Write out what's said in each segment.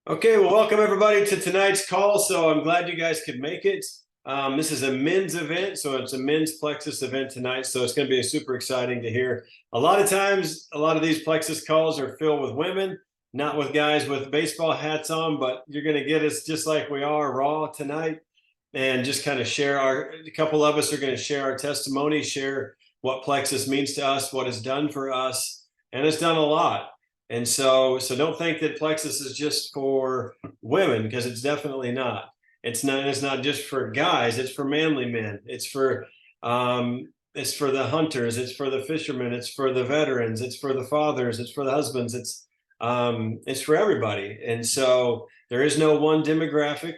Okay, well, welcome everybody to tonight's call. So I'm glad you guys could make it. This is a men's event, so it's a men's Plexus event tonight. So it's going to be super exciting to hear. A lot of times, a lot of these Plexus calls are filled with women, not with guys with baseball hats on, but you're going to get us just like we are raw tonight and just kind of a couple of us are going to share our testimony, share what Plexus means to us, what it's done for us, and it's done a lot. And so don't think that Plexus is just for women, because it's definitely not. It's not just for guys, it's for manly men. It's for the hunters, it's for the fishermen, it's for the veterans, it's for the fathers, it's for the husbands, it's for everybody. And so there is no one demographic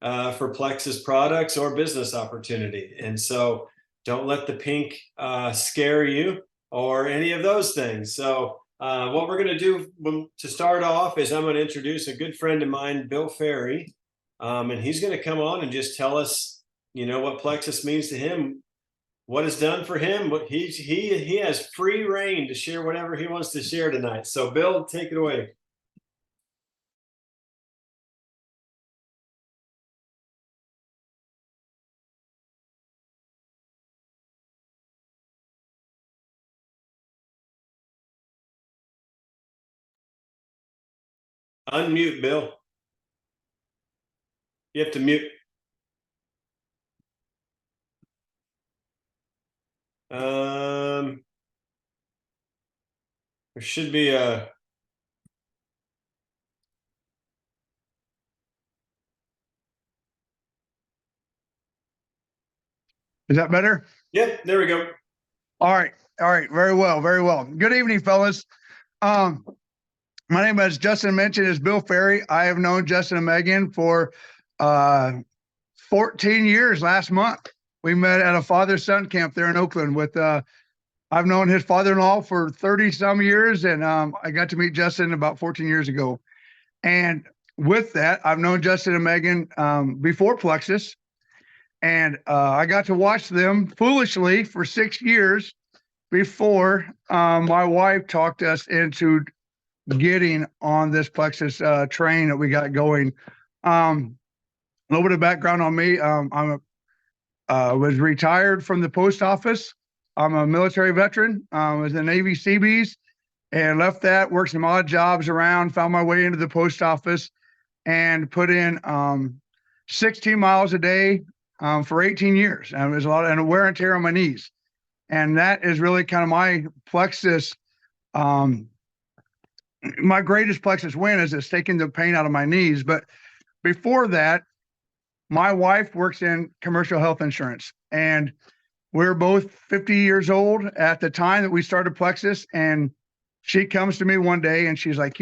for Plexus products or business opportunity. And so don't let the pink scare you or any of those things. So what we're going to do to start off is I'm going to introduce a good friend of mine, Bill Ferry, and he's going to come on and just tell us, what Plexus means to him, what it's done for him. What he has free reign to share whatever he wants to share tonight. So, Bill, take it away. Unmute, Bill. You have to mute. There should be a. Is that better? Yep, there we go. All right. Very well. Very well. Good evening, fellas. My name, as Justin mentioned, is Bill Ferry. I have known Justin and Megan for 14 years last month. We met at a father-son camp there in Oakland with I've known his father-in-law for 30 some years, and I got to meet Justin about 14 years ago. And with that, I've known Justin and Megan before Plexus. And I got to watch them foolishly for 6 years before my wife talked us into getting on this Plexus train that we got going. A little bit of background on me. Was retired from the post office. I'm a military veteran. Was in the Navy Seabees and left that, worked some odd jobs around, found my way into the post office and put in 16 miles a day for 18 years. And there's a lot of wear and tear on my knees. And that is really kind of my Plexus. My greatest Plexus win is it's taking the pain out of my knees. But before that, my wife works in commercial health insurance. And we're both 50 years old at the time that we started Plexus. And she comes to me one day and she's like,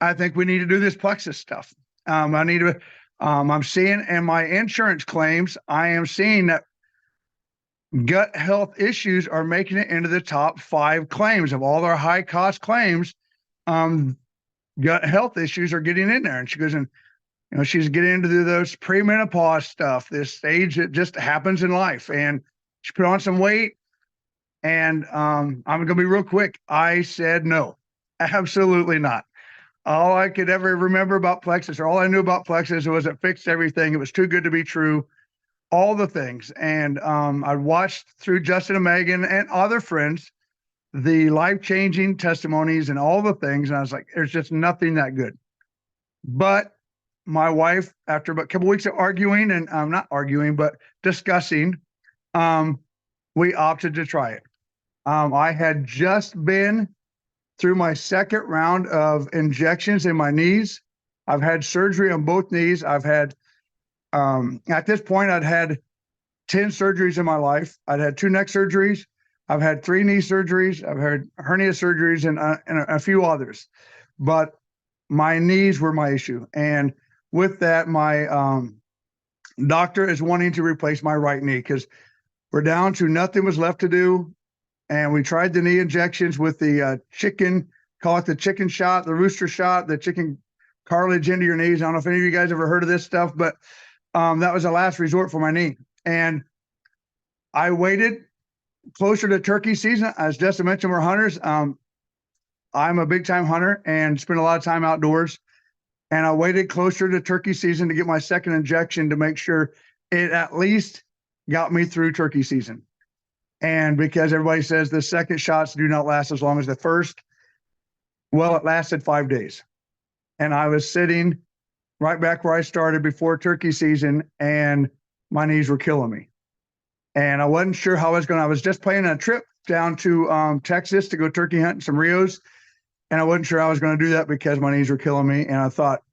I think we need to do this Plexus stuff. I'm seeing in my insurance claims, I am seeing that gut health issues are making it into the top 5 claims of all our high cost claims. Gut health issues are getting in there. And she goes, and she's getting into those premenopause stuff, this stage that just happens in life. And she put on some weight. And I'm going to be real quick. I said, no, absolutely not. All I could ever remember about Plexus, or all I knew about Plexus, was it fixed everything. It was too good to be true, all the things. And I watched through Justin and Megan and other friends, the life-changing testimonies and all the things. And I was like, there's just nothing that good. But my wife, after about a couple of weeks of arguing, and not arguing, but discussing, we opted to try it. I had just been through my second round of injections in my knees. I've had surgery on both knees. I've had, at this point, I'd had 10 surgeries in my life. I'd had 2 neck surgeries. I've had 3 knee surgeries. I've had hernia surgeries and a few others. But my knees were my issue. And with that, my doctor is wanting to replace my right knee because we're down to nothing was left to do. And we tried the knee injections with the call it the chicken shot, the rooster shot, the chicken cartilage into your knees. I don't know if any of you guys ever heard of this stuff, but that was the last resort for my knee. And I waited closer to turkey season. As Justin mentioned, we're hunters. I'm a big time hunter and spend a lot of time outdoors. And I waited closer to turkey season to get my second injection to make sure it at least got me through turkey season. And because everybody says the second shots do not last as long as the first, well, it lasted 5 days. And I was sitting right back where I started before turkey season, and my knees were killing me. And I wasn't sure how I was just planning a trip down to Texas to go turkey hunting some Rios. And I wasn't sure I was going to do that because my knees were killing me. And I thought,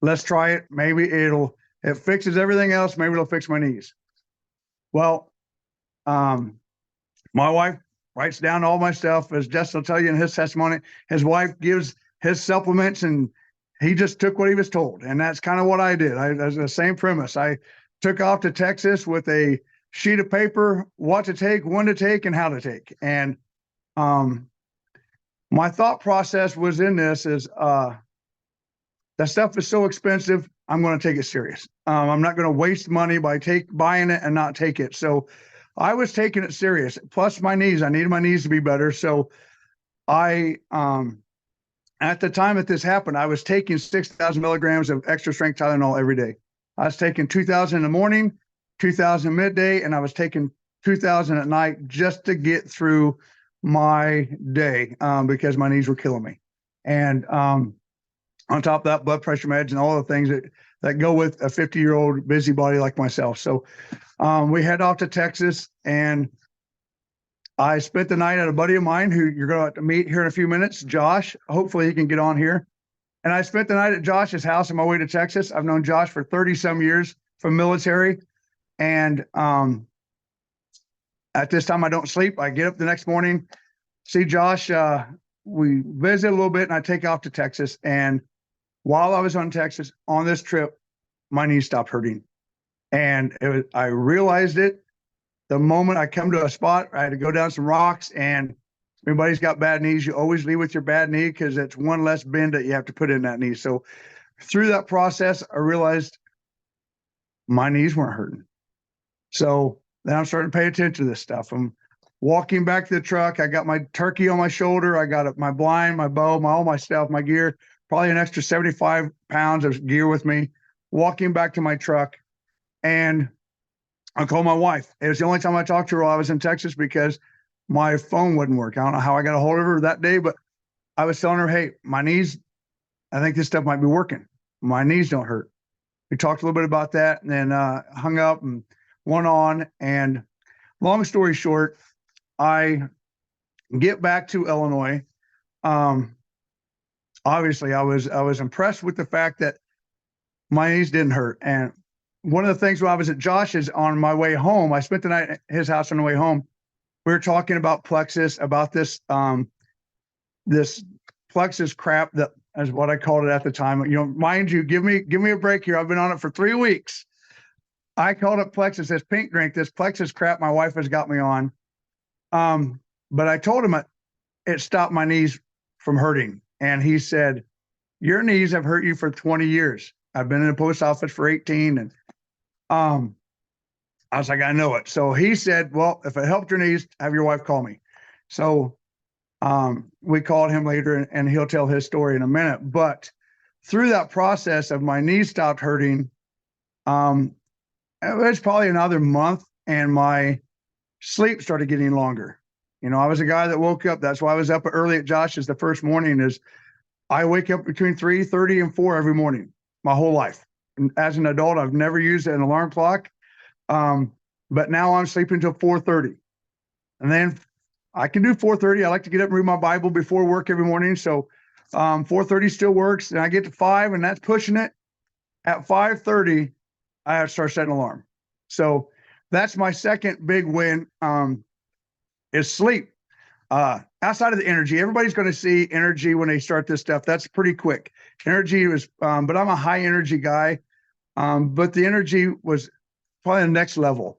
let's try it. Maybe it fixes everything else. Maybe it'll fix my knees. Well, my wife writes down all my stuff, as Justin will tell you in his testimony. His wife gives his supplements, and he just took what he was told. And that's kind of what I did. That's the same premise. I took off to Texas with a sheet of paper, what to take, when to take, and how to take. And my thought process was in this is that stuff is so expensive, I'm going to take it serious. I'm not going to waste money by buying it and not take it. So I was taking it serious. Plus my knees, I needed my knees to be better. So I, at the time that this happened, I was taking 6,000 milligrams of extra strength Tylenol every day. I was taking 2,000 in the morning, 2,000 midday, and I was taking 2,000 at night just to get through my day because my knees were killing me. And on top of that, blood pressure meds and all the things that go with a 50-year-old busybody like myself. So we head off to Texas, and I spent the night at a buddy of mine who you're going to meet here in a few minutes, Josh. Hopefully he can get on here. And I spent the night at Josh's house on my way to Texas. I've known Josh for 30 some years from military. And at this time I don't sleep. I get up the next morning, see Josh. We visit a little bit, and I take off to Texas. And while I was on this trip, my knees stopped hurting. And I realized it the moment I come to a spot. I had to go down some rocks, and everybody's got bad knees. You always leave with your bad knee because it's one less bend that you have to put in that knee. So through that process, I realized my knees weren't hurting. So then I'm starting to pay attention to this stuff. I'm walking back to the truck. I got my turkey on my shoulder. I got my blind, my bow, all my stuff, my gear, probably an extra 75 pounds of gear with me, walking back to my truck. And I called my wife. It was the only time I talked to her while I was in Texas because my phone wouldn't work. I don't know how I got a hold of her that day, but I was telling her, hey, my knees, I think this stuff might be working. My knees don't hurt. We talked a little bit about that, and then hung up and went on. And long story short, I get back to Illinois. Obviously I was impressed with the fact that my knees didn't hurt. And one of the things when I was at Josh's on my way home, I spent the night at his house on the way home. We were talking about plexus, about this plexus crap, that is what I called it at the time. You know, mind you, give me a break here. I've been on it for 3 weeks. I called it plexus, this pink drink, this plexus crap my wife has got me on. But I told him it stopped my knees from hurting. And he said, your knees have hurt you for 20 years. I've been in the post office for 18. And I was like, I know it. So he said, well, if it helped your knees, have your wife call me. So we called him later, and he'll tell his story in a minute. But through that process of my knees stopped hurting, it was probably another month, and my sleep started getting longer. You know, I was a guy that woke up. That's why I was up early at Josh's the first morning. Is I wake up between 3:30 and 4 every morning, my whole life. And as an adult, I've never used an alarm clock. But now I'm sleeping until 4:30. And then I can do 4:30. I like to get up and read my Bible before work every morning. So 4:30 still works. And I get to 5, and that's pushing it. At 5:30, I have to start setting an alarm. So that's my second big win, is sleep. Outside of the energy, everybody's going to see energy when they start this stuff. That's pretty quick. Energy was, but I'm a high energy guy. But the energy was probably the next level.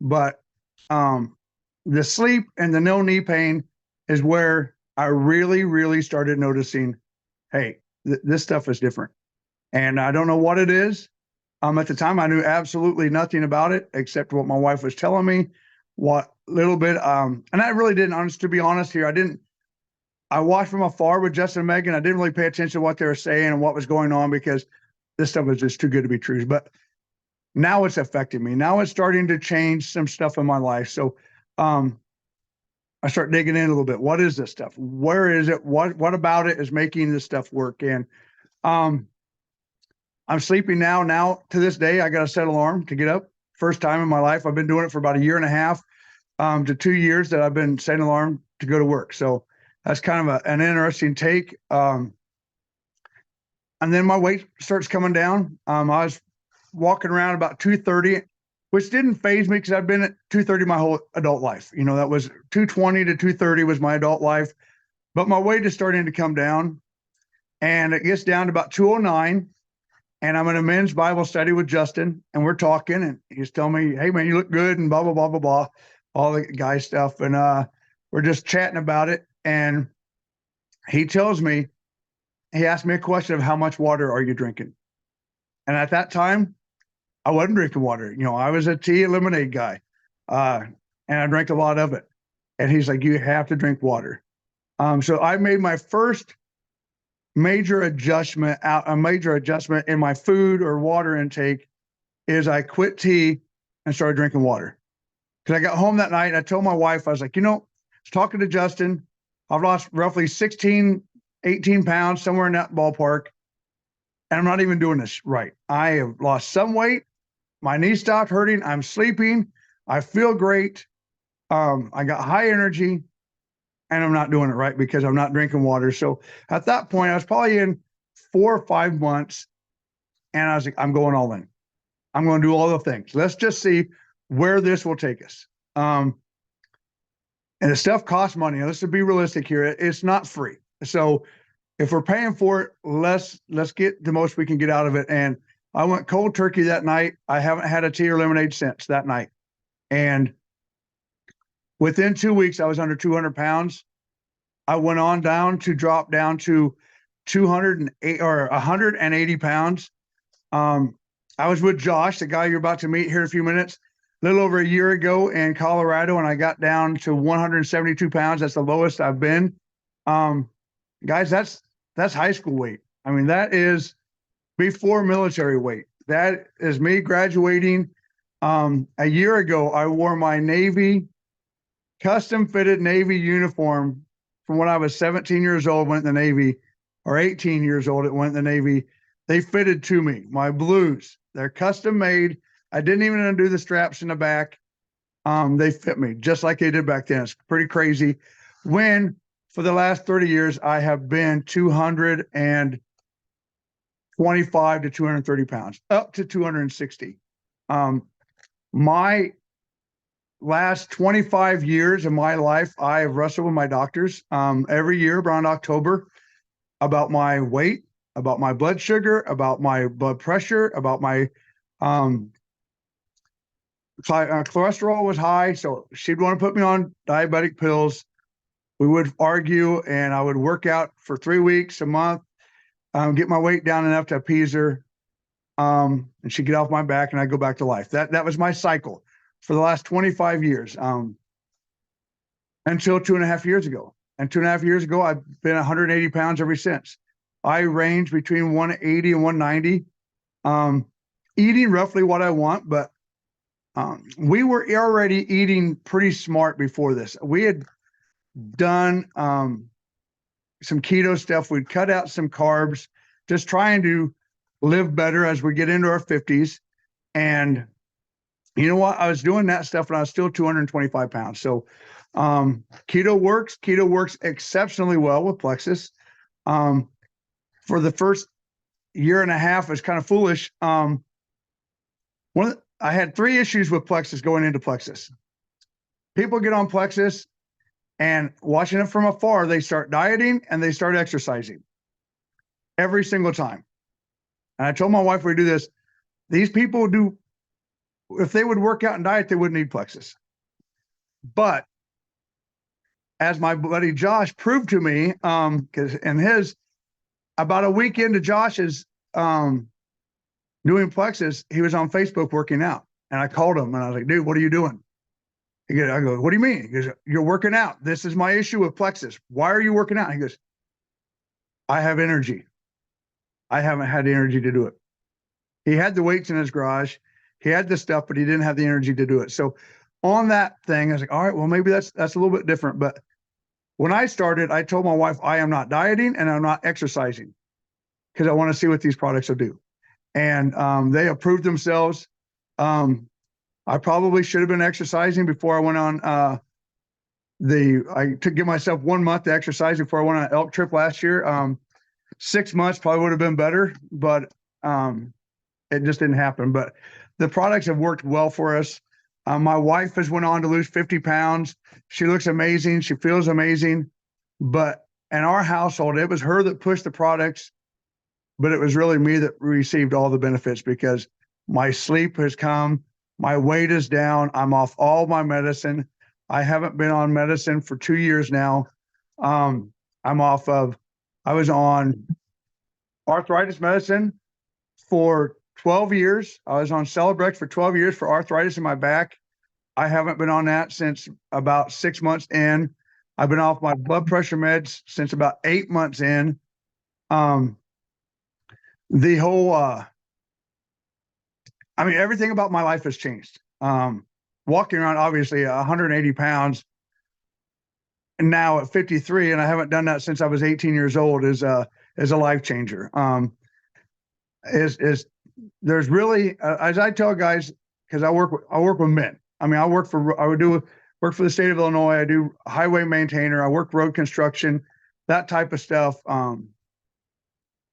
But the sleep and the no knee pain is where I really, really started noticing, hey, this stuff is different. And I don't know what it is. At the time, I knew absolutely nothing about it except what my wife was telling me, what little bit. And I really didn't, to be honest here, I watched from afar with Justin and Megan. I didn't really pay attention to what they were saying and what was going on because this stuff was just too good to be true. But now it's affecting me. Now it's starting to change some stuff in my life. So I start digging in a little bit. What is this stuff? Where is it? What about it is making this stuff work? And I'm sleeping now. Now to this day, I got a set alarm to get up. First time in my life. I've been doing it for about a year and a half to 2 years that I've been setting alarm to go to work. So that's kind of an interesting take. And then my weight starts coming down. I was walking around about 230, which didn't phase me because I've been at 230 my whole adult life. You know, that was 220 to 230 was my adult life. But my weight is starting to come down, and it gets down to about 209. And I'm in a men's Bible study with Justin, and we're talking, and he's telling me, "Hey man, you look good," and blah, blah, blah, blah, blah, all the guy stuff. And we're just chatting about it. And he tells me, he asked me a question of how much water are you drinking? And at that time, I wasn't drinking water. You know, I was a tea and lemonade guy. And I drank a lot of it. And he's like, you have to drink water. So I made my first major adjustment in my food or water intake is I quit tea and started drinking water. Because I got home that night and I told my wife, I was like, you know, I was talking to Justin. I've lost roughly 16, 18 pounds, somewhere in that ballpark. And I'm not even doing this right. I have lost some weight. My knee stopped hurting. I'm sleeping. I feel great. I got high energy. And I'm not doing it right because I'm not drinking water. So at that point, I was probably in 4 or 5 months, and I was like, I'm going all in. I'm going to do all the things. Let's just see where this will take us. And the stuff costs money. Let's be realistic here. It's not free. So if we're paying for it, let's get the most we can get out of it. And I went cold turkey that night. I haven't had a tea or lemonade since that night. And within 2 weeks, I was under 200 pounds. I went on drop down to 208 or 180 pounds. I was with Josh, the guy you're about to meet here in a few minutes, a little over a year ago in Colorado, and I got down to 172 pounds. That's the lowest I've been. Guys, that's high school weight. I mean, that is before military weight. That is me graduating. A year ago, I wore my Navy custom fitted Navy uniform from when I was 17 years old, went in the Navy, or 18 years old, it went in the Navy. They fitted to me, my blues. They're custom made. I didn't even undo the straps in the back. They fit me just like they did back then. It's pretty crazy. When for the last 30 years, I have been 225 to 230 pounds, up to 260. My last 25 years of my life, I have wrestled with my doctors every year around October about my weight, about my blood sugar, about my blood pressure, about my cholesterol was high. So she'd want to put me on diabetic pills. We would argue, and I would work out for 3 weeks, a month, get my weight down enough to appease her. And she'd get off my back and I'd go back to life. That was my cycle for the last 25 years, until 2.5 years ago. And 2.5 years ago, I've been 180 pounds ever since. I range between 180 and 190, eating roughly what I want, but we were already eating pretty smart before this. We had done some keto stuff. We'd cut out some carbs, just trying to live better as we get into our 50s. And you know what? I was doing that stuff and I was still 225 pounds. So keto works. Keto works exceptionally well with Plexus. For the first year and a half, it was kind of foolish. I had 3 issues with Plexus going into Plexus. People get on Plexus and watching it from afar, they start dieting and they start exercising every single time. And I told my wife we do this. These people do, if they would work out and diet, they wouldn't need Plexus. But as my buddy Josh proved to me, about a week into Josh's doing Plexus, he was on Facebook working out. And I called him and I was like, dude, what are you doing? I go, what do you mean? He goes, you're working out. This is my issue with Plexus. Why are you working out? He goes, I have energy. I haven't had the energy to do it. He had the weights in his garage. He had the stuff, but he didn't have the energy to do it. So on that thing, I was like, all right, well, maybe that's a little bit different. But when I started, I told my wife, I am not dieting and I'm not exercising because I want to see what these products will do. And they approved themselves. I probably should have been exercising before I went on I took give myself 1 month to exercise before I went on an elk trip last year. 6 months probably would have been better, but it just didn't happen. But the products have worked well for us. My wife has went on to lose 50 pounds. She looks amazing. She feels amazing. But in our household, it was her that pushed the products, but it was really me that received all the benefits because my sleep has come. My weight is down. I'm off all my medicine. I haven't been on medicine for 2 years now. I was on arthritis medicine for 12 years. I was on Celebrex for 12 years for arthritis in my back. I haven't been on that since about 6 months in. I've been off my blood pressure meds since about 8 months in. The whole, everything about my life has changed. Walking around, obviously 180 pounds and now at 53, and I haven't done that since I was 18 years old is a life changer. There's really, as I tell guys, because I work with men. I work for the state of Illinois. I do highway maintainer. I work road construction, that type of stuff.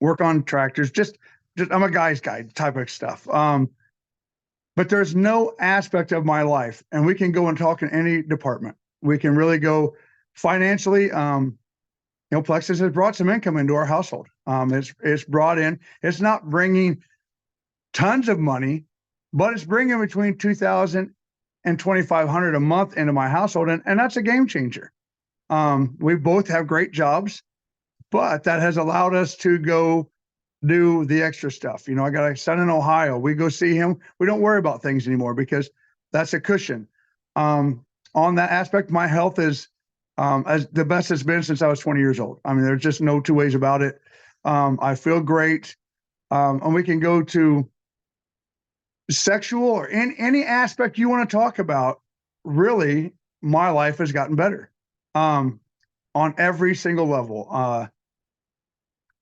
Work on tractors. Just I'm a guy's guy type of stuff. But there's no aspect of my life, and we can go and talk in any department. We can really go financially. Plexus has brought some income into our household. It's brought in. It's not bringing tons of money, but it's bringing between $2,000 and $2,500 a month into my household, and that's a game changer. We both have great jobs, but that has allowed us to go do the extra stuff. I got a son in Ohio. We go see him. We don't worry about things anymore because that's a cushion. On that aspect, my health is as the best it's been since I was 20 years old. There's just no two ways about it. I feel great. And we can go to sexual or in any aspect you want to talk about. Really, my life has gotten better on every single level.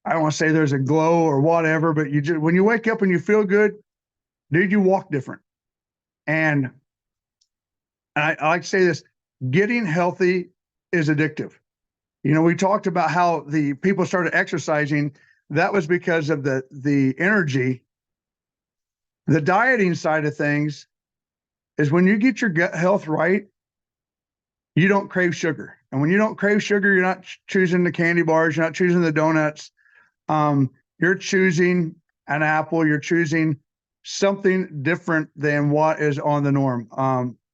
I don't want to say there's a glow or whatever, but when you wake up and you feel good, dude, you walk different. And I like to say this, getting healthy is addictive. We talked about how the people started exercising. That was because of the energy. The dieting side of things is when you get your gut health right, you don't crave sugar. And when you don't crave sugar, you're not choosing the candy bars, you're not choosing the donuts. You're choosing an apple, you're choosing something different than what is on the norm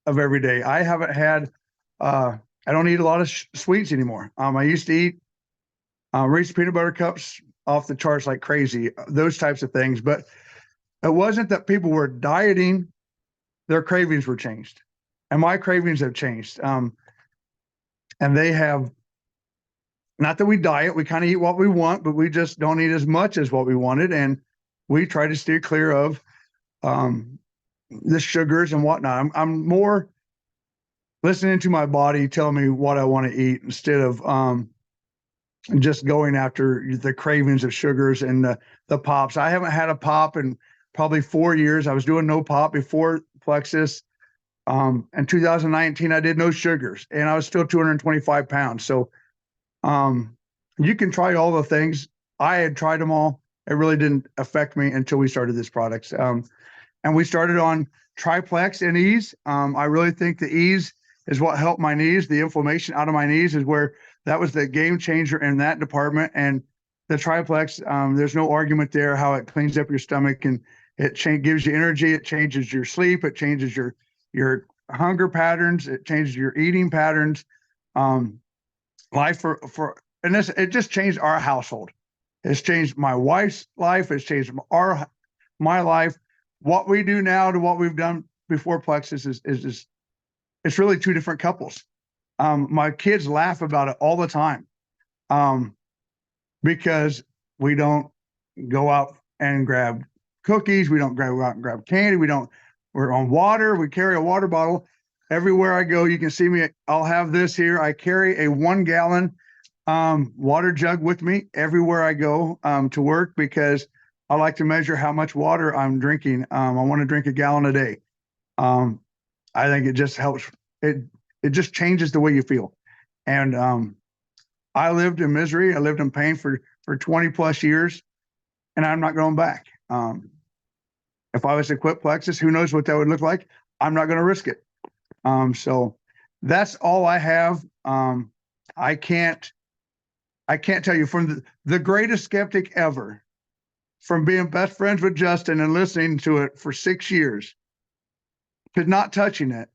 of every day. I haven't had, I don't eat a lot of sweets anymore. I used to eat Reese's peanut butter cups off the charts like crazy, those types of things. But it wasn't that people were dieting, their cravings were changed. And my cravings have changed. And they have, not that we diet, we kind of eat what we want, but we just don't eat as much as what we wanted. And we try to steer clear of the sugars and whatnot. I'm more listening to my body tell me what I want to eat instead of just going after the cravings of sugars and the pops. I haven't had a pop in probably 4 years. I was doing no pop before Plexus. In 2019, I did no sugars, and I was still 225 pounds. So you can try all the things. I had tried them all. It really didn't affect me until we started this product. And we started on Triplex and Ease. I really think the Ease is what helped my knees. The inflammation out of my knees is where that was the game changer in that department. And the Triplex, there's no argument there how it cleans up your stomach and it gives you energy. It changes your sleep. It changes your hunger patterns. It changes your eating patterns. Life and this, it just changed our household. It's changed my wife's life. It's changed my life. What we do now to what we've done before Plexus is just it's really two different couples. My kids laugh about it all the time. Because we don't go out and grab cookies. We don't go out and grab candy. We're on water. We carry a water bottle everywhere I go. You can see me. I'll have this here. I carry a 1 gallon water jug with me everywhere I go to work, because I like to measure how much water I'm drinking. I want to drink a gallon a day. I think it just helps. It just changes the way you feel. And I lived in misery. I lived in pain for 20 plus years, and I'm not going back. If I was to quit Plexus, who knows what that would look like? I'm not going to risk it. So that's all I have. I can't tell you, from the greatest skeptic ever, from being best friends with Justin and listening to it for 6 years, to not touching it,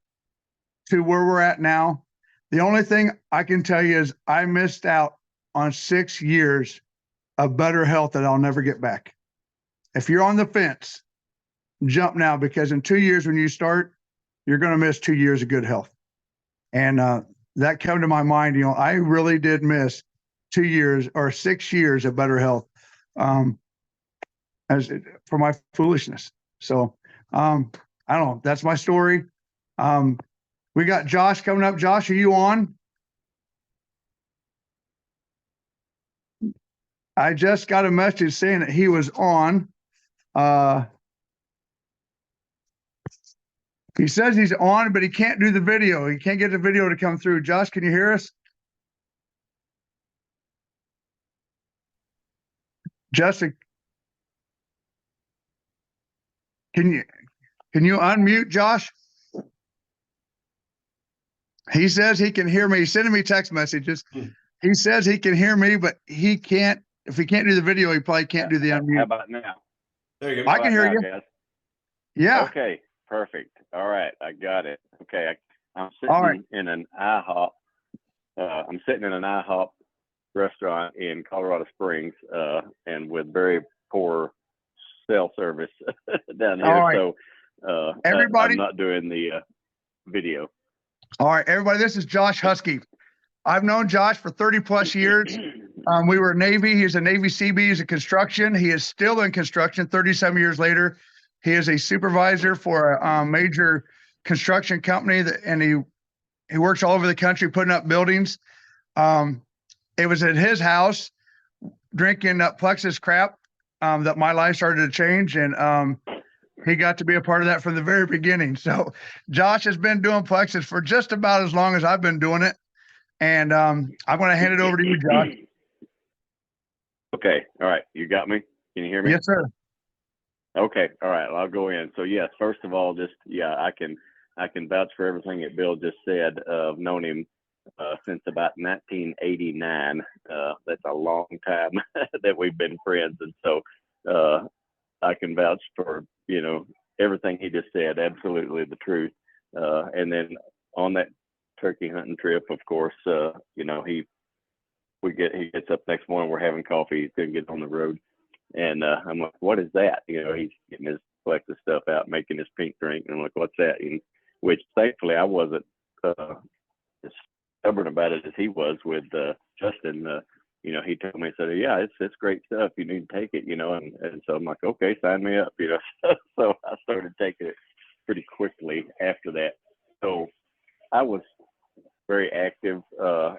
to where we're at now. The only thing I can tell you is I missed out on 6 years of better health that I'll never get back. If you're on the fence, jump now, because in 2 years when you start, you're going to miss 2 years of good health. And that came to my mind. You know, I really did miss 2 years or 6 years of better health for my foolishness. So I don't know. That's my story. We got Josh coming up. Josh, are you on? I just got a message saying that he was on. He says he's on, but he can't do the video. He can't get the video to come through. Josh, can you hear us? Jessica, can you unmute Josh? He says he can hear me. He's sending me text messages. He says he can hear me, but he can't. If he can't do the video, he probably can't do the unmute. How about now? There you go. I can hear you. Guys? Yeah. Okay, perfect. All right, I got it. Okay, I'm sitting All right. in an IHOP. I'm sitting in an IHOP restaurant in Colorado Springs, and with very poor cell service down here. All right. So Everybody, I'm not doing the video. all right, everybody, this is Josh Husky. I've known Josh for 30 plus years. We were Navy. He's a Navy CB. He's in construction. He is still in construction 37 years later. He is a supervisor for a major construction company, and he works all over the country putting up buildings. It was at his house drinking Plexus crap that my life started to change, and he got to be a part of that from the very beginning. So Josh has been doing Plexus for just about as long as I've been doing it. And I'm going to hand it over to you, Josh. Okay. All right. You got me? Can you hear me? Yes, sir. Okay. All right. I'll go in. So yes, first of all, I can vouch for everything that Bill just said. I've known him since about 1989. That's a long time that we've been friends. And so I can vouch for, everything he just said, absolutely the truth. And then on that turkey hunting trip, of course, he gets up next morning, we're having coffee, he's gonna get on the road, and I'm like, what is that? He's getting his Plexus stuff out, making his pink drink, and I'm like, what's that? And which thankfully I wasn't as stubborn about it as he was with Justin. He told me, said, yeah, it's great stuff, you need to take it, and so I'm like, okay, sign me up, so I started taking it pretty quickly after that. So I was very active,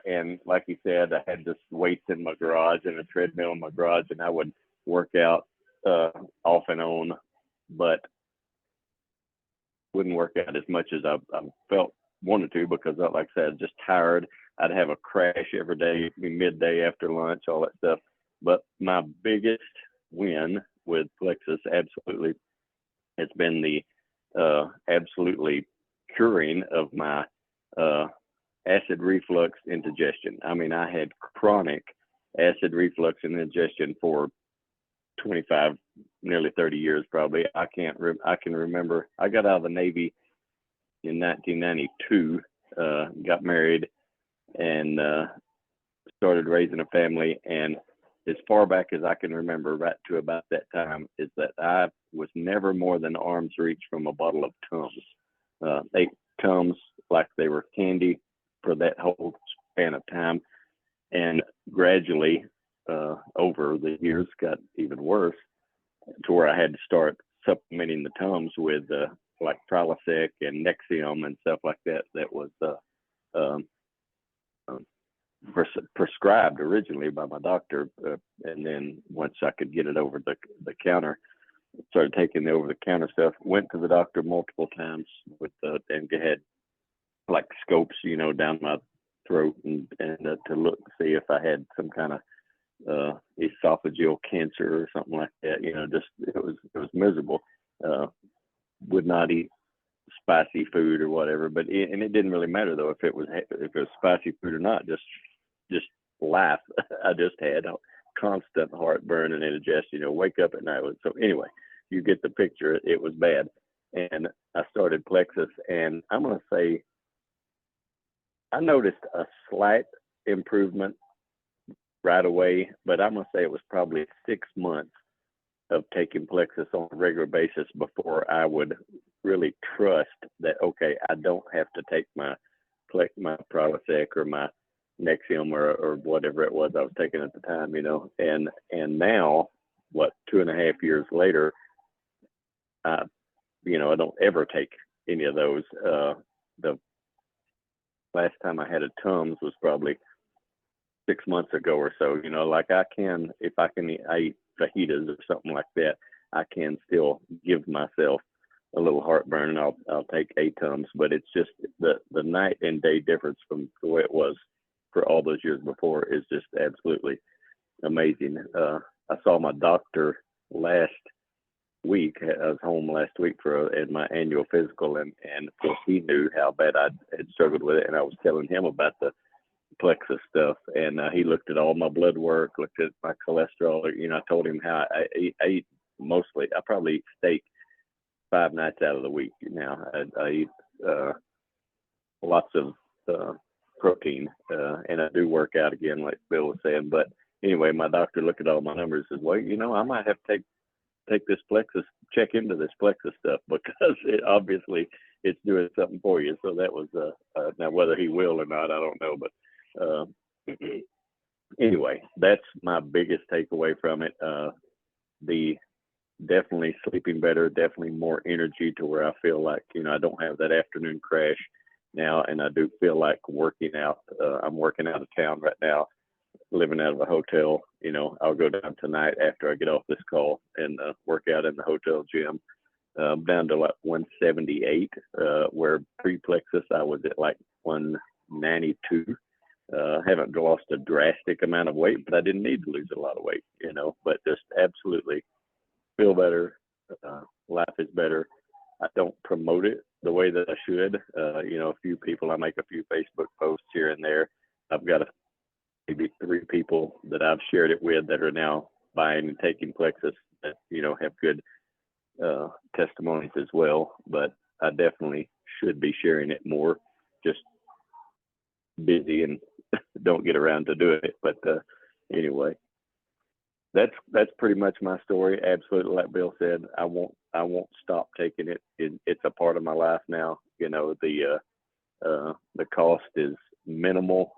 and like he said, I had just weights in my garage and a treadmill in my garage, and I would work out off and on, but wouldn't work out as much as I felt wanted to, because like I said, just tired. I'd have a crash every day, midday after lunch, all that stuff. But my biggest win with Plexus, absolutely, has been the absolutely curing of my acid reflux indigestion. I mean, I had chronic acid reflux and indigestion for 25, nearly 30 years, probably. I can remember, I got out of the Navy in 1992, got married, and started raising a family. And as far back as I can remember, right to about that time, is that I was never more than arm's reach from a bottle of Tums. 8 Tums like they were candy for that whole span of time. And gradually, over the years, got even worse to where I had to start supplementing the Tums with like Prilosec and Nexium and stuff like that. That was um, prescribed originally by my doctor, and then once I could get it over the counter, started taking the over the counter stuff. Went to the doctor multiple times with and had like scopes, down my throat and to look see if I had some kind of esophageal cancer or something like that. Just it was miserable. Would not eat spicy food or whatever, but it didn't really matter though if it was spicy food or not. Just life. I just had a constant heartburn and indigestion. Wake up at night. So anyway, you get the picture. It was bad, and I started Plexus, and I'm gonna say I noticed a slight improvement right away, but I'm gonna say it was probably 6 months of taking Plexus on a regular basis before I would really trust that, okay, I don't have to take my Prilosec or my Nexium or whatever it was I was taking at the time, and now, 2.5 years later, I don't ever take any of those. The last time I had a Tums was probably 6 months ago or so. Like if I eat fajitas or something like that, I can still give myself a little heartburn, and I'll take a Tums, but it's just the night and day difference from the way it was for all those years before is just absolutely amazing. I saw my doctor last week. I was home last week for my annual physical, and of course he knew how bad I had struggled with it, and I was telling him about the Plexus stuff, and he looked at all my blood work, looked at my cholesterol. I told him how I eat mostly. I probably eat steak 5 nights out of the week now. I eat lots of protein, and I do work out again, like Bill was saying. But anyway, my doctor looked at all my numbers and said, well, I might have to take this Plexus, check into this Plexus stuff, because it's doing something for you. So that was now whether he will or not, I don't know, but anyway, that's my biggest takeaway from it. The definitely sleeping better, definitely more energy to where I feel like I don't have that afternoon crash now, and I do feel like working out. I'm working out of town right now, living out of a hotel. I'll go down tonight after I get off this call and work out in the hotel gym. Down to like 178, where pre-Plexus I was at like 192. Haven't lost a drastic amount of weight, but I didn't need to lose a lot of weight, but just absolutely feel better. Life is better. I don't promote it the way that I should. A few people, I make a few Facebook posts here and there. I've got maybe 3 people that I've shared it with that are now buying and taking Plexus that, have good testimonies as well. But I definitely should be sharing it more. Just busy and don't get around to doing it. But anyway, that's pretty much my story. Absolutely, like Bill said, I won't stop taking it. It's a part of my life now. The cost is minimal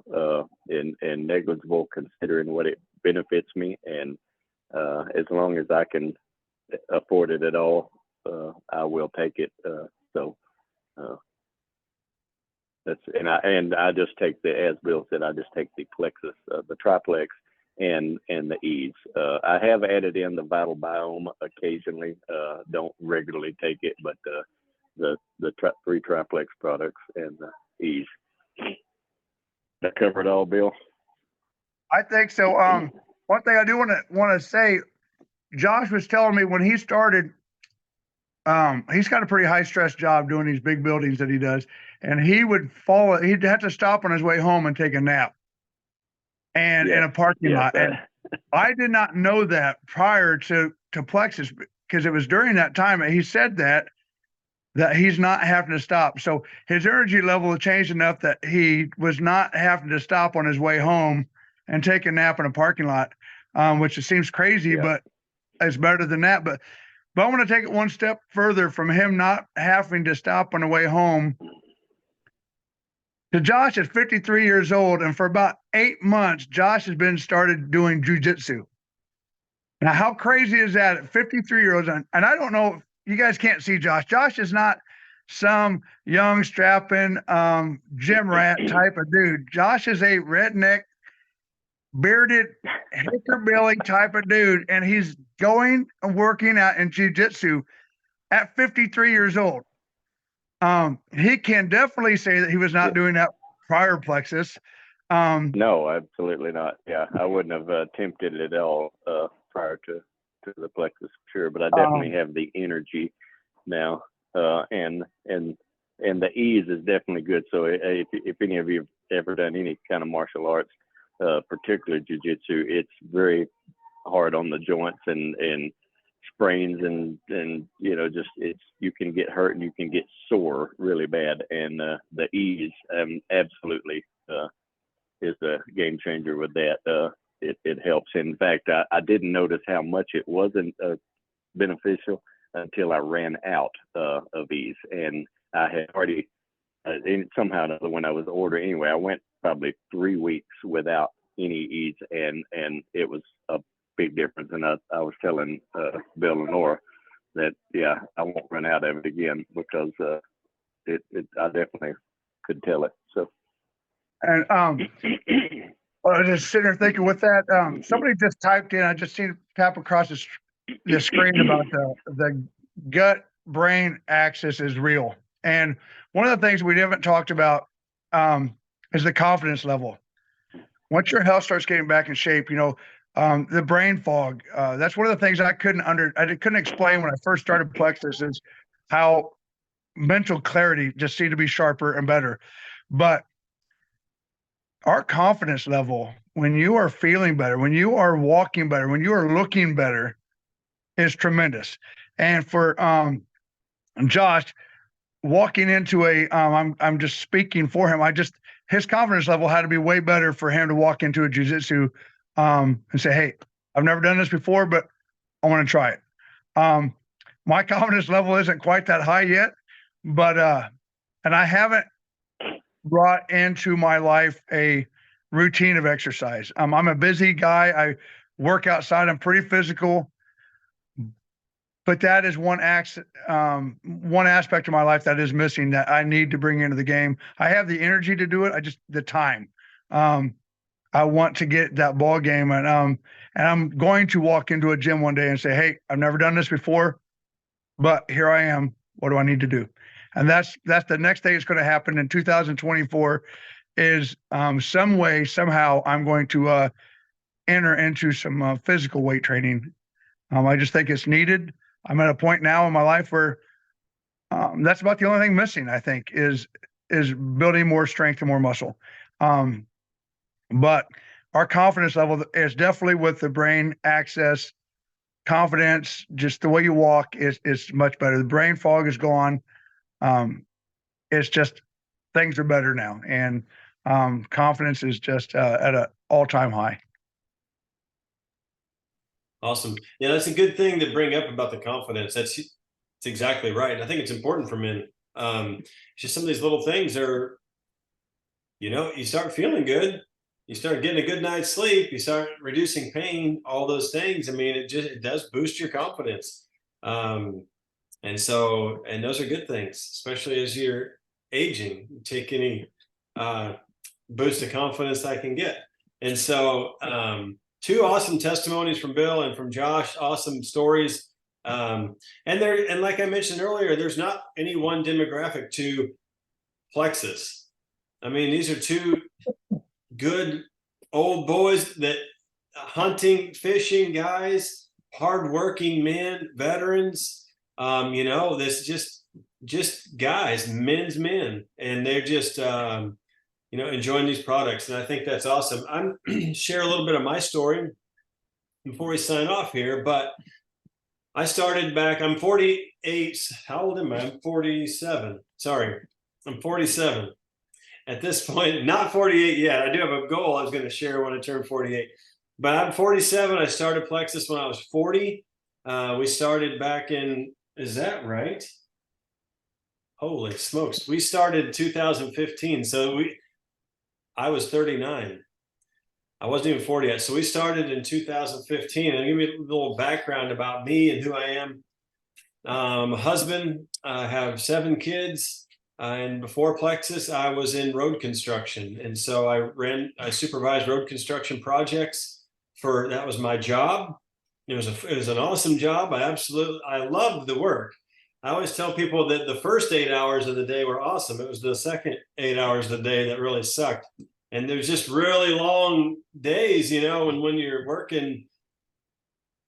and negligible considering what it benefits me, and as long as I can afford it at all, I will take it. That's I just take as Bill said, I just take the Plexus, the Triplex, and the Ease. I have added in the Vital Biome occasionally. Don't regularly take it, but the 3 Triplex products and the Ease. That covered all, Bill? I think so. One thing I do want to say, Josh was telling me when he started, he's got a pretty high stress job doing these big buildings that he does, and he'd have to stop on his way home and take a nap, and in a parking lot. And I did not know that prior to Plexus, because it was during that time he said that he's not having to stop. So his energy level changed enough that he was not having to stop on his way home and take a nap in a parking lot, which it seems crazy, but it's better than that. But I want to take it one step further from him not having to stop on the way home. So Josh is 53 years old, and for about 8 months, Josh has been started doing jujitsu. Now, how crazy is that at 53 years old? And I don't know, you guys can't see Josh. Josh is not some young, strapping gym rat type of dude. Josh is a redneck, bearded, hickerbilly type of dude, and he's going and working out in jujitsu at 53 years old. He can definitely say that he was not doing that prior, Plexus. No, absolutely not. Yeah, I wouldn't have attempted it at all prior to the Plexus, sure. But I definitely have the energy now, and the ease is definitely good. So if any of you have ever done any kind of martial arts, particularly jiu-jitsu, it's very hard on the joints and sprains and just you can get hurt and you can get sore really bad, and the ease absolutely is a game changer with that. It helps. In fact, I didn't notice how much it wasn't beneficial until I ran out of ease, and I had already somehow or another, when I was ordering anyway, I went probably 3 weeks without any ease, and it was a big difference. And I was telling Bill and Laura that I won't run out of it again, because I definitely could tell it. So, and I was just sitting there thinking with that, somebody just typed in, I just seen it tap across the screen about the gut brain axis is real. And one of the things we haven't talked about is the confidence level. Once your health starts getting back in shape, the brain fog, that's one of the things I couldn't explain when I first started Plexus, is how mental clarity just seemed to be sharper and better. But our confidence level, when you are feeling better, when you are walking better, when you are looking better, is tremendous. And for Josh, walking into I'm just speaking for him. His confidence level had to be way better for him to walk into a jiu-jitsu and say, "Hey, I've never done this before, but I want to try it." My confidence level isn't quite that high yet, but and I haven't brought into my life a routine of exercise. I'm a busy guy. I work outside. I'm pretty physical. But that is one aspect of my life that is missing, that I need to bring into the game. I have the energy to do it. The time. I want to get that ball game, and I'm going to walk into a gym one day and say, "Hey, I've never done this before, but here I am. What do I need to do?" And that's the next thing that's going to happen in 2024 is some way, somehow I'm going to enter into some physical weight training. I just think it's needed. I'm at a point now in my life where that's about the only thing missing, I think, is building more strength and more muscle. But our confidence level is definitely with the brain access, confidence, just the way you walk is much better. The brain fog is gone. It's just things are better now, and confidence is just at an all-time high. Awesome. Yeah, that's a good thing to bring up about the confidence. That's exactly right. I think it's important for men. It's just some of these little things are, you start feeling good, you start getting a good night's sleep, you start reducing pain, all those things. I mean, it does boost your confidence. And those are good things, especially as you're aging. Take any boost of confidence I can get. And so, two awesome testimonies from Bill and from Josh, awesome stories. And like I mentioned earlier, there's not any one demographic to Plexus. I mean, these are two good old boys that hunting, fishing guys, hardworking men, veterans, this just guys, men's men, and they're just, enjoying these products. And I think that's awesome. I'm share a little bit of my story before we sign off here, but I started back, I'm 48. How old am I? I'm 47. Sorry. I'm 47 at this point, not 48 yet. I do have a goal I was going to share when I turn 48, but I'm 47. I started Plexus when I was 40. We started back in, is that right? Holy smokes. We started 2015. So I was 39. I wasn't even 40 yet. So we started in 2015. And give me a little background about me and who I am. A husband, I have 7 kids. And before Plexus, I was in road construction. And so I supervised road construction projects that was my job. It was an awesome job. I loved the work. I always tell people that the first 8 hours of the day were awesome. It was the second 8 hours of the day that really sucked. And there's just really long days, and when you're working,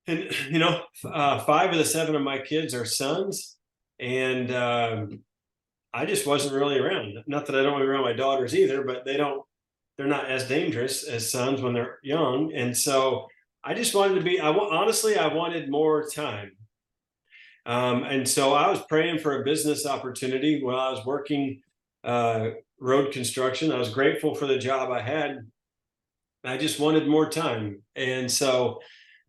and 5 of the 7 of my kids are sons, and I just wasn't really around. Not that I don't want to be around my daughters either, but they're not as dangerous as sons when they're young. And so I just wanted to be, honestly, I wanted more time. And so I was praying for a business opportunity while I was working road construction. I was grateful for the job I had. I just wanted more time. And so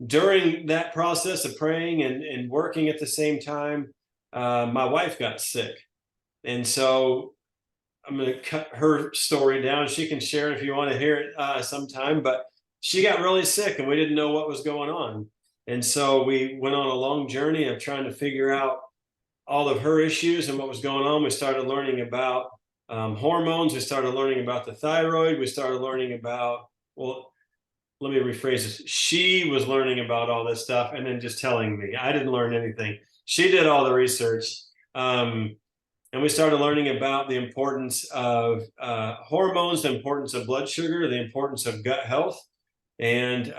during that process of praying and working at the same time, my wife got sick. And so I'm going to cut her story down. She can share it if you want to hear it sometime, but she got really sick and we didn't know what was going on. And so we went on a long journey of trying to figure out all of her issues and what was going on. We started learning about hormones. We started learning about the thyroid. We started learning about, well, let me rephrase this. She was learning about all this stuff and then just telling me. I didn't learn anything. She did all the research. And we started learning about the importance of hormones, the importance of blood sugar, the importance of gut health. And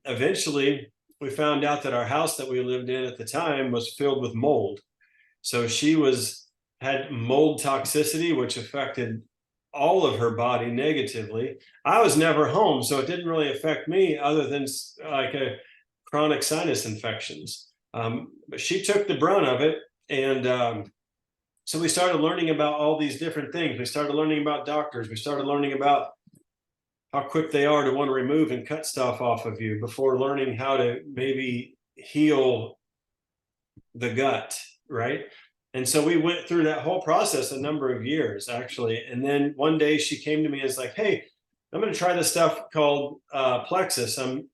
eventually we found out that our house that we lived in at the time was filled with mold. So she had mold toxicity, which affected all of her body negatively. I was never home, so it didn't really affect me other than like a chronic sinus infections. But she took the brunt of it. And so we started learning about all these different things. We started learning about doctors. We started learning about how quick they are to want to remove and cut stuff off of you before learning how to maybe heal the gut, right? And so we went through that whole process a number of years, actually. And then one day she came to me and was like, hey, I'm going to try this stuff called Plexus. And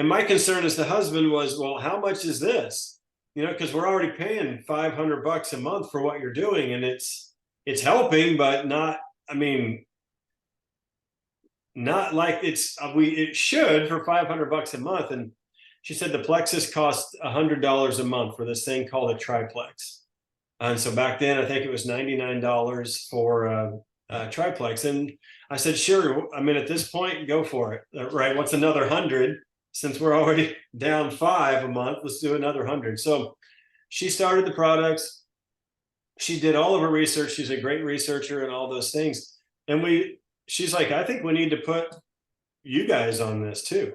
my concern as the husband was, well, how much is this? Because we're already paying $500 a month for what you're doing. And it's helping, but not like it should for $500 a month. And she said the Plexus costs $100 a month for this thing called a triplex. And so back then, I think it was $99 for a triplex. And I said, sure. At this point, go for it. Right? What's another 100? Since we're already down 5 a month, let's do another 100. So she started the products. She did all of her research. She's a great researcher and all those things. And she's like, I think we need to put you guys on this too.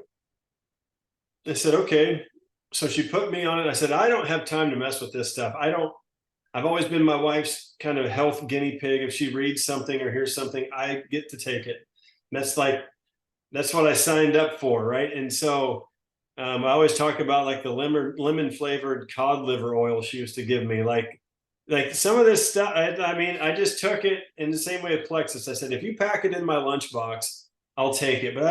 I said, okay. So she put me on it. I said, I don't have time to mess with this stuff. I've always been my wife's kind of health guinea pig. If she reads something or hears something, I get to take it. That's what I signed up for, right? And so I always talk about like the lemon flavored cod liver oil she used to give me. Like some of this stuff, I just took it in the same way with Plexus. I said, if you pack it in my lunchbox, I'll take it, but I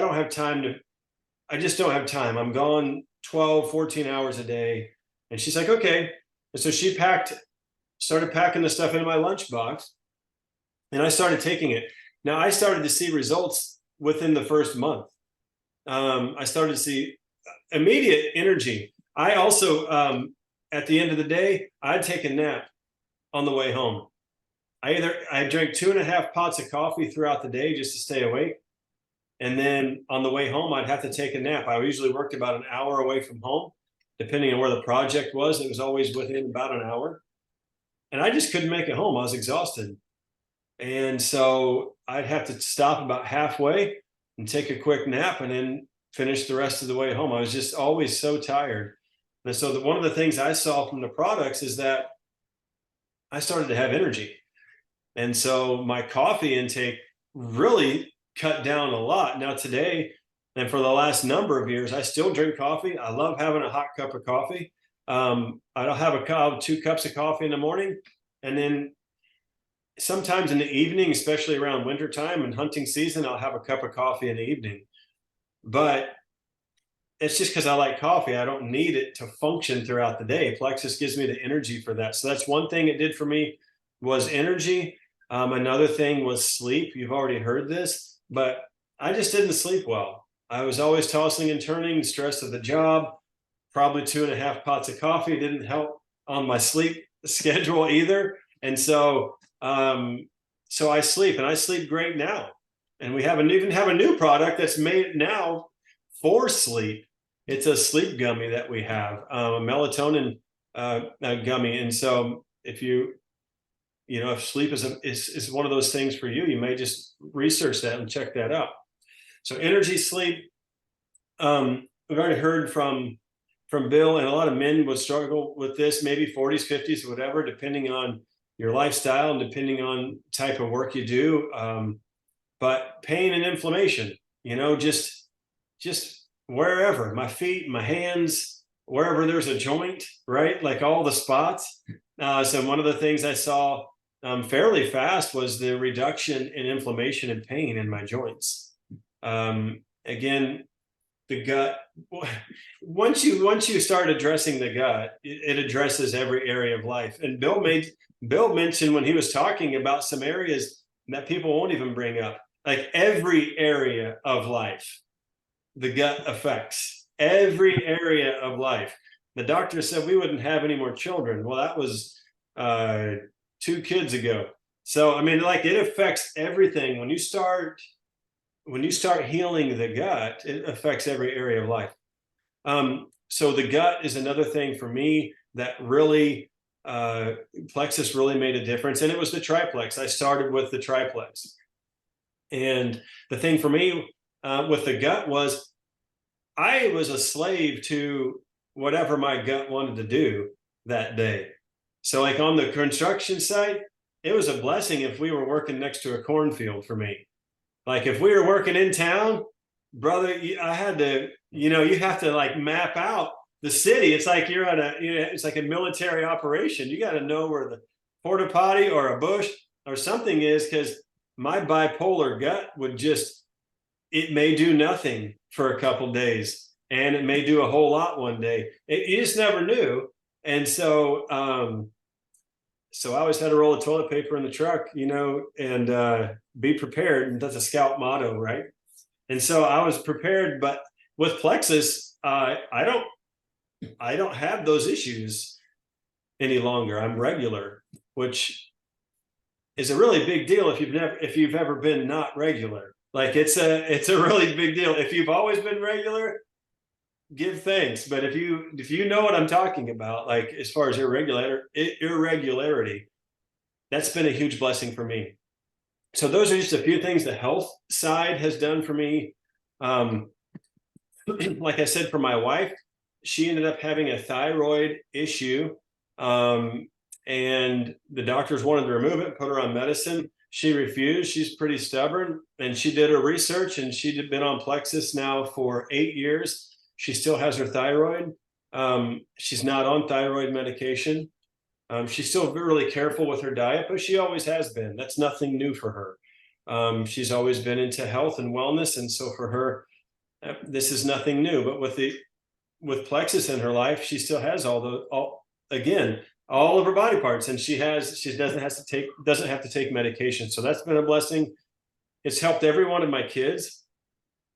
just don't have time. I'm gone 12, 14 hours a day. And she's like, okay. And so she started packing the stuff into my lunchbox and I started taking it. Now I started to see results within the first month. I started to see immediate energy. I also, at the end of the day, I'd take a nap on the way home. I drank 2.5 pots of coffee throughout the day just to stay awake. And then on the way home, I'd have to take a nap. I usually worked about an hour away from home, depending on where the project was. It was always within about an hour. And I just couldn't make it home. I was exhausted. And so I'd have to stop about halfway and take a quick nap and then finish the rest of the way home. I was just always so tired. And so one of the things I saw from the products is that I started to have energy. And so my coffee intake really cut down a lot. Now today, and for the last number of years, I still drink coffee. I love having a hot cup of coffee. I'll have 2 cups of coffee in the morning. And then sometimes in the evening, especially around wintertime and hunting season, I'll have a cup of coffee in the evening. But it's just because I like coffee. I don't need it to function throughout the day. Plexus gives me the energy for that. So that's one thing it did for me, was energy. Another thing was sleep. You've already heard this, but I just didn't sleep well. I was always tossing and turning, stress of the job, probably 2.5 pots of coffee didn't help on my sleep schedule either. And so so I sleep, and I sleep great now. And we even have a new product that's made now for sleep. It's a sleep gummy that we have, a melatonin gummy. And so if if sleep is one of those things for you, you may just research that and check that out. So energy, sleep. We've already heard from Bill, and a lot of men will struggle with this, maybe 40s, 50s, whatever, depending on your lifestyle and depending on type of work you do. But pain and inflammation, just wherever, my feet, my hands, wherever there's a joint, right? Like all the spots. So one of the things I saw fairly fast was the reduction in inflammation and pain in my joints. Again, the gut, once you start addressing the gut, it addresses every area of life. And Bill mentioned when he was talking about some areas that people won't even bring up, like every area of life, the gut affects every area of life. The doctor said we wouldn't have any more children. Well, that was 2 kids ago. So, I mean, like, it affects everything. When you start healing the gut, it affects every area of life. So the gut is another thing for me that really, Plexus really made a difference. And it was the triplex. I started with the triplex. And the thing for me with the gut was I was a slave to whatever my gut wanted to do that day. So like on the construction site, it was a blessing if we were working next to a cornfield for me. Like if we were working in town, brother, I had to, you have to like map out the city. It's like you're at it's like a military operation. You got to know where the porta potty or a bush or something is, because my bipolar gut would it may do nothing for a couple days, and it may do a whole lot one day. You just never knew. And so, so I always had a roll of toilet paper in the truck, and be prepared. And that's a scout motto, right? And so I was prepared, but with Plexus, I don't have those issues any longer. I'm regular, which is a really big deal if you've ever been not regular. Like it's a really big deal. If you've always been regular, give thanks. But if you know what I'm talking about, like as far as irregularity, that's been a huge blessing for me. So those are just a few things the health side has done for me. Like I said, for my wife, she ended up having a thyroid issue, and the doctors wanted to remove it, put her on medicine. She refused. She's pretty stubborn, and she did her research, and she'd been on Plexus now for 8 years. She still has her thyroid. She's not on thyroid medication. She's still really careful with her diet, but she always has been. That's nothing new for her. She's always been into health and wellness, and so for her, this is nothing new. But with Plexus in her life, she still has all of her body parts, and she doesn't have to take medication. So that's been a blessing. It's helped every one of my kids.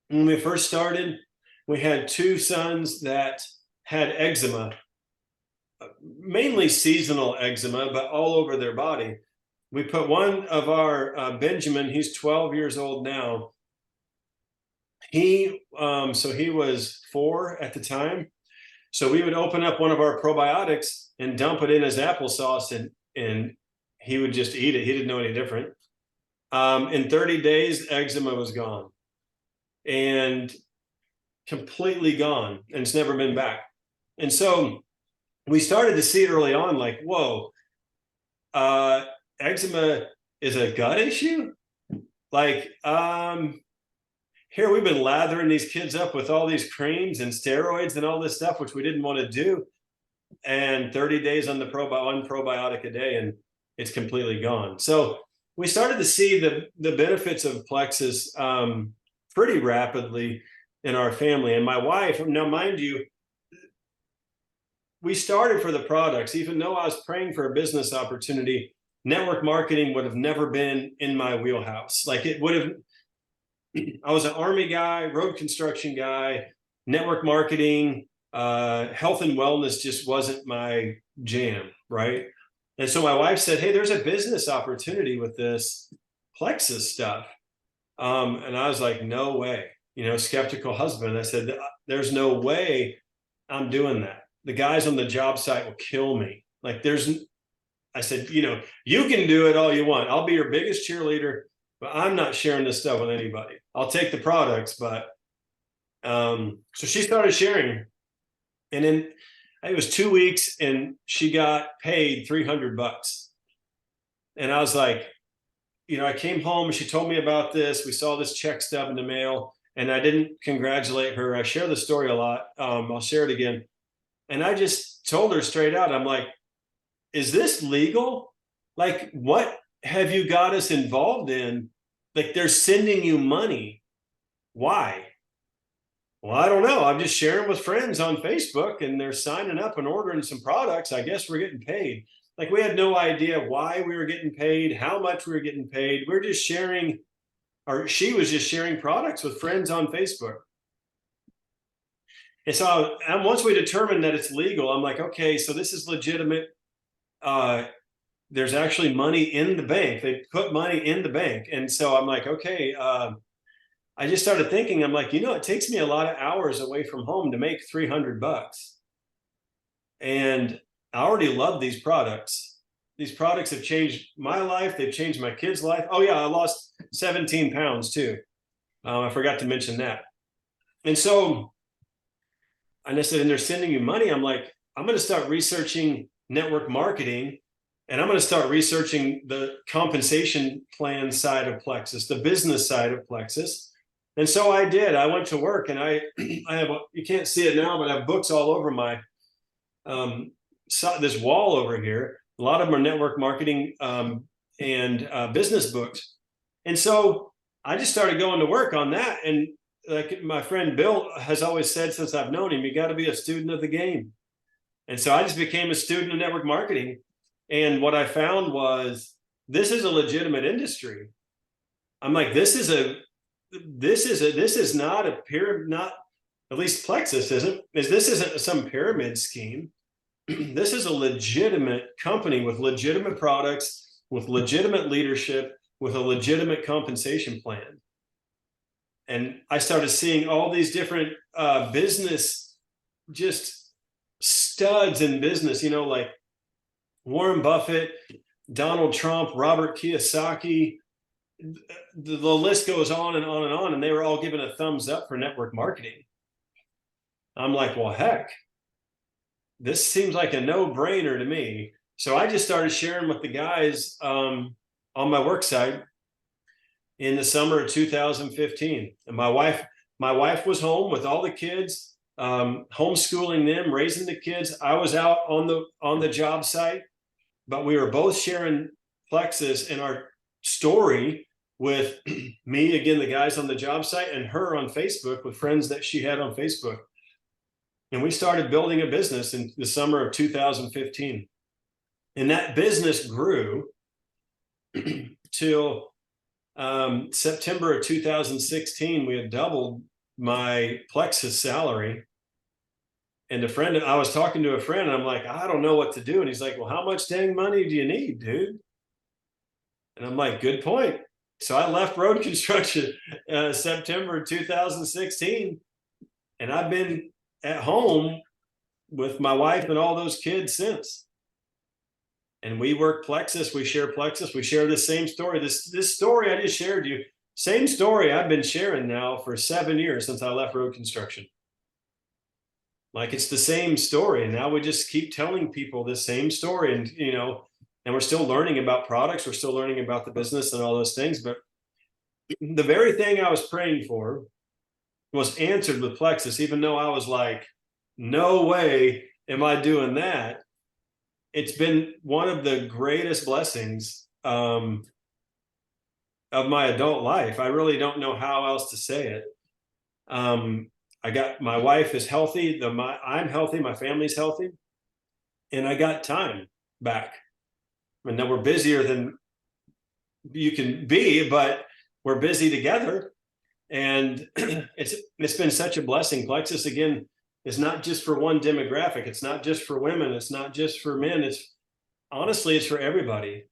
When we first started, we had 2 sons that had eczema, mainly seasonal eczema, but all over their body. We put one of our Benjamin, he's 12 years old now. So he was 4 at the time. So we would open up one of our probiotics and dump it in his applesauce, and he would just eat it. He didn't know any different. In 30 days, eczema was gone, and completely gone, and it's never been back. And so we started to see early on, like, whoa, eczema is a gut issue? Like, here we've been lathering these kids up with all these creams and steroids and all this stuff, which we didn't want to do. And 30 days on one probiotic a day, and it's completely gone. So we started to see the benefits of Plexus pretty rapidly in our family. And my wife, now mind you, we started for the products. Even though I was praying for a business opportunity, network marketing would have never been in my wheelhouse. Like it would have, I was an Army guy, road construction guy, network marketing, health and wellness just wasn't my jam, right? And so my wife said, hey, there's a business opportunity with this Plexus stuff. And I was like, no way, skeptical husband. I said, there's no way I'm doing that. The guys on the job site will kill me. Like I said, you can do it all you want. I'll be your biggest cheerleader, but I'm not sharing this stuff with anybody. I'll take the products, but so she started sharing. And then it was 2 weeks and she got paid $300. And I was like, I came home and she told me about this. We saw this check stub in the mail and I didn't congratulate her. I share the story a lot. I'll share it again. And I just told her straight out, I'm like, is this legal? Like, what have you got us involved in? Like, they're sending you money. Why? Well, I don't know. I'm just sharing with friends on Facebook and they're signing up and ordering some products. I guess we're getting paid. Like, we had no idea why we were getting paid, how much we were getting paid. We're just sharing, or she was just sharing products with friends on Facebook. And so once we determined that it's legal, I'm like, okay, so this is legitimate. There's actually money in the bank. They put money in the bank. And so I'm like, okay, I just started thinking, I'm like, it takes me a lot of hours away from home to make $300. And I already love these products. These products have changed my life. They've changed my kids' life. Oh yeah, I lost 17 pounds too. I forgot to mention that. And so, and I said, and they're sending you money. I'm like, I'm going to start researching network marketing and I'm going to start researching the compensation plan side of Plexus, the business side of Plexus. And so I did. I went to work and I have, you can't see it now, but I have books all over my, this wall over here. A lot of them are network marketing and business books. And so I just started going to work on that. And like my friend Bill has always said since I've known him, you got to be a student of the game. And so I just became a student of network marketing. And what I found was this is a legitimate industry. I'm like, this is not a pyramid, not at least Plexus isn't, this isn't some pyramid scheme. This is a legitimate company with legitimate products, with legitimate leadership, with a legitimate compensation plan. And I started seeing all these different business, just studs in business, like Warren Buffett, Donald Trump, Robert Kiyosaki, the list goes on and on and on. And they were all given a thumbs up for network marketing. I'm like, well, heck, this seems like a no-brainer to me. So I just started sharing with the guys on my work site in the summer of 2015. And my wife was home with all the kids, homeschooling them, raising the kids. I was out on the job site, but we were both sharing Plexus in our story with me, again, the guys on the job site, and her on Facebook with friends that she had on Facebook. And we started building a business in the summer of 2015. And that business grew till September of 2016. We had doubled my Plexus salary. And I was talking to a friend and I'm like, I don't know what to do. And he's like, well, how much dang money do you need, dude? And I'm like, good point. So I left road construction September 2016. And I've been at home with my wife and all those kids since. And we work Plexus, we share Plexus, we share the same story. This story I just shared you, same story I've been sharing now for 7 years since I left road construction. Like, it's the same story. And now we just keep telling people the same story. And, and we're still learning about products. We're still learning about the business and all those things. But the very thing I was praying for was answered with Plexus, even though I was like, no way am I doing that. It's been one of the greatest blessings of my adult life. I really don't know how else to say it. I got, my wife is healthy, I'm healthy, my family's healthy, and I got time back. I know we're busier than you can be, but we're busy together. And it's been such a blessing. Plexus, again, is not just for one demographic. It's not just for women. It's not just for men. Honestly, it's for everybody.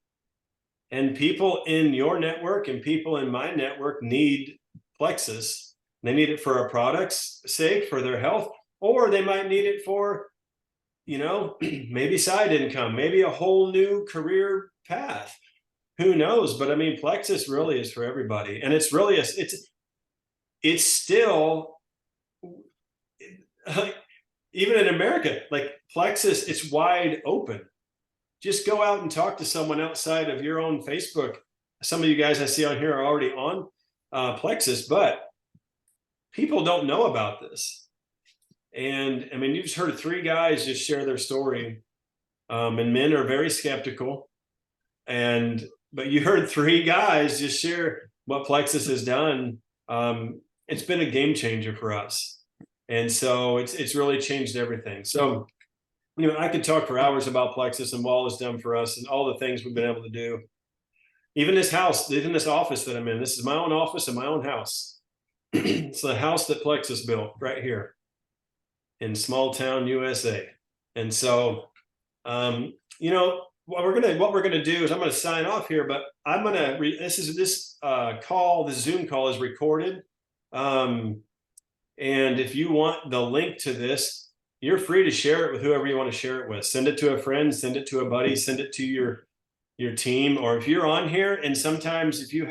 And people in your network and people in my network need Plexus. They need it for a product's sake, for their health, or they might need it for, maybe side income, maybe a whole new career path. Who knows? But I mean, Plexus really is for everybody. And it's really, it's still, even in America, like Plexus, it's wide open. Just go out and talk to someone outside of your own Facebook. Some of you guys I see on here are already on Plexus, but people don't know about this. And I mean, you just heard 3 guys just share their story, and men are very skeptical. But you heard 3 guys just share what Plexus has done. It's been a game changer for us, and so it's really changed everything. So, I could talk for hours about Plexus and what all it's done for us and all the things we've been able to do. Even this house, even this office that I'm in, this is my own office and my own house. It's the house that Plexus built right here in small town USA. And so, what we're gonna do is I'm gonna sign off here, but I'm gonna this Zoom call is recorded. And if you want the link to this, you're free to share it with whoever you want to share it with. Send it to a friend, send it to a buddy, send it to your team. Or if you're on here, and sometimes if you're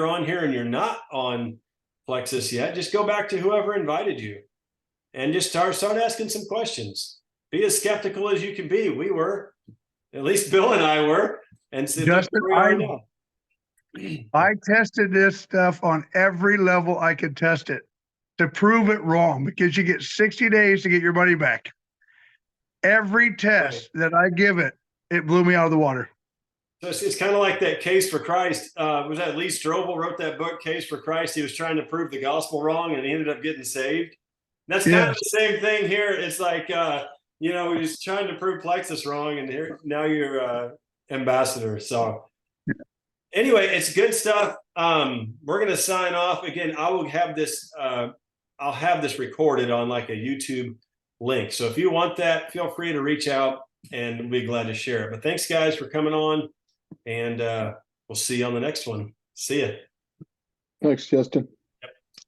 on here and you're not on Plexus yet, just go back to whoever invited you and just start asking some questions. Be as skeptical as you can be. We were, at least Bill and I were. And so Justin, I tested this stuff on every level I could test it to prove it wrong, because you get 60 days to get your money back. Every test that I give it, it blew me out of the water. So it's kind of like that Case for Christ. Was that Lee Strobel wrote that book, Case for Christ? He was trying to prove the gospel wrong, and he ended up getting saved. That's kind of the same thing here. It's like, he's trying to prove Plexus wrong, and now you're ambassador. So anyway, it's good stuff. We're going to sign off. Again, I will have this, I'll have this recorded on like a YouTube link. So if you want that, feel free to reach out and we'll be glad to share it. But thanks guys for coming on, and we'll see you on the next one. See ya. Thanks, Justin.